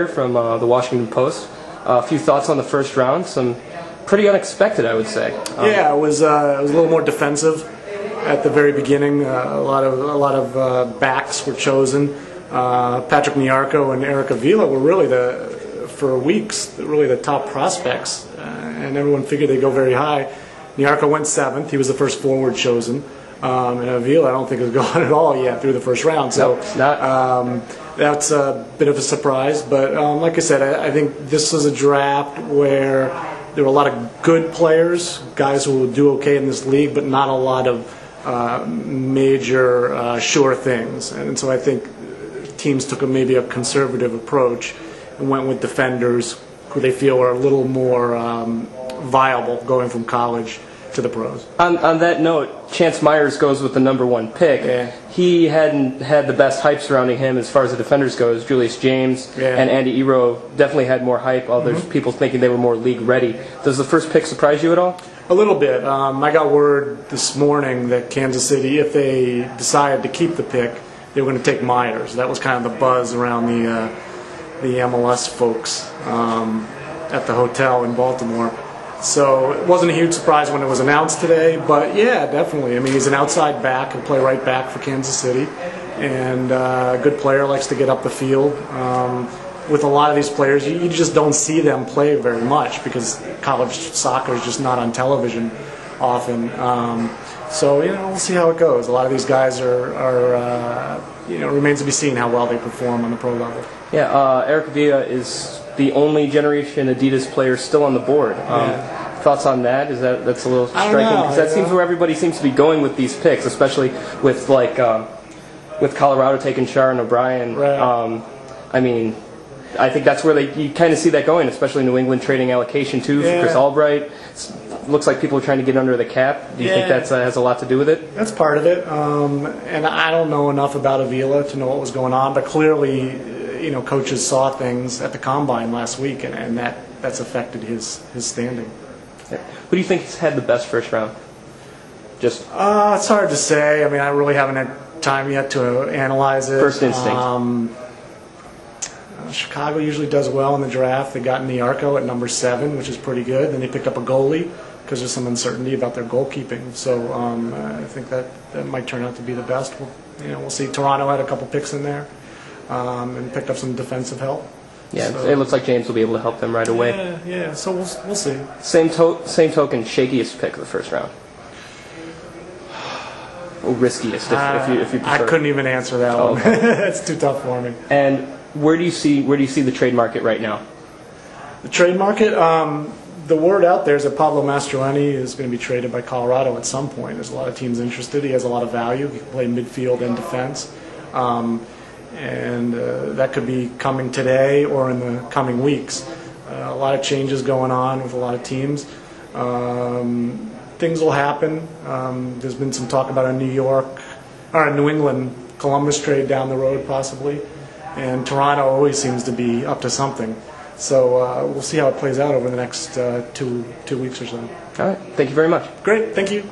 From the Washington Post. A few thoughts on the first round. Some pretty unexpected, I would say. Yeah, it was a little more defensive at the very beginning. A lot of backs were chosen. Patrick Nyarko and Eric Avila were really for weeks the top prospects, and everyone figured they'd go very high. Nyarko went 7th. He was the first forward chosen. And Avila, I don't think has gone at all yet through the first round. So that's a bit of a surprise. But like I said, I think this was a draft where there were a lot of good players, guys who will do okay in this league, but not a lot of major sure things. And so I think teams took maybe a conservative approach and went with defenders who they feel are a little more viable going from college to the pros. On that note, Chance Myers goes with the #1 pick. Yeah. He hadn't had the best hype surrounding him as far as the defenders goes. Julius James and Andy Ero definitely had more hype. There's people thinking they were more league ready. Does the first pick surprise you at all? A little bit. I got word this morning that Kansas City, if they decided to keep the pick, they were going to take Myers. That was kind of the buzz around the MLS folks at the hotel in Baltimore. So it wasn't a huge surprise when it was announced today, but yeah, definitely. I mean, he's an outside back. He'll play right back for Kansas City, and a good player, likes to get up the field. With a lot of these players, you just don't see them play very much because college soccer is just not on television often. So, we'll see how it goes. A lot of these guys are remains to be seen how well they perform on the pro level. Yeah, Eric Villa is the only Generation Adidas player still on the board. Thoughts on that? That's a little striking because that seems where everybody seems to be going with these picks, especially with with Colorado taking Sharon O'Brien. Right. I mean, I think that's where you kind of see that going, especially New England trading allocation too for Chris Albright. Looks like people are trying to get under the cap. Do you think that has a lot to do with it? That's part of it. And I don't know enough about Avila to know what was going on, but clearly, coaches saw things at the combine last week, and that's affected his standing. Yeah. Who do you think has had the best first round? Just it's hard to say. I mean, I really haven't had time yet to analyze it. First instinct. Chicago usually does well in the draft. They got Nyarko at #7, which is pretty good. Then they picked up a goalie because there's some uncertainty about their goalkeeping. So I think that might turn out to be the best. We'll see. Toronto had a couple picks in there and picked up some defensive help. Yeah, so it looks like James will be able to help them right away. Yeah. So we'll see. Same token, shakiest pick of the first round. Or riskiest, if you prefer. I couldn't even answer that one. Okay. It's too tough for me. And where do you see the trade market right now? The trade market, the word out there is that Pablo Mastroeni is going to be traded by Colorado at some point. There's a lot of teams interested. He has a lot of value. He can play midfield and defense. And that could be coming today or in the coming weeks. A lot of changes going on with a lot of teams. Things will happen. There's been some talk about a New England Columbus trade down the road possibly. And Toronto always seems to be up to something. So we'll see how it plays out over the next two weeks or so. All right. Thank you very much. Great. Thank you.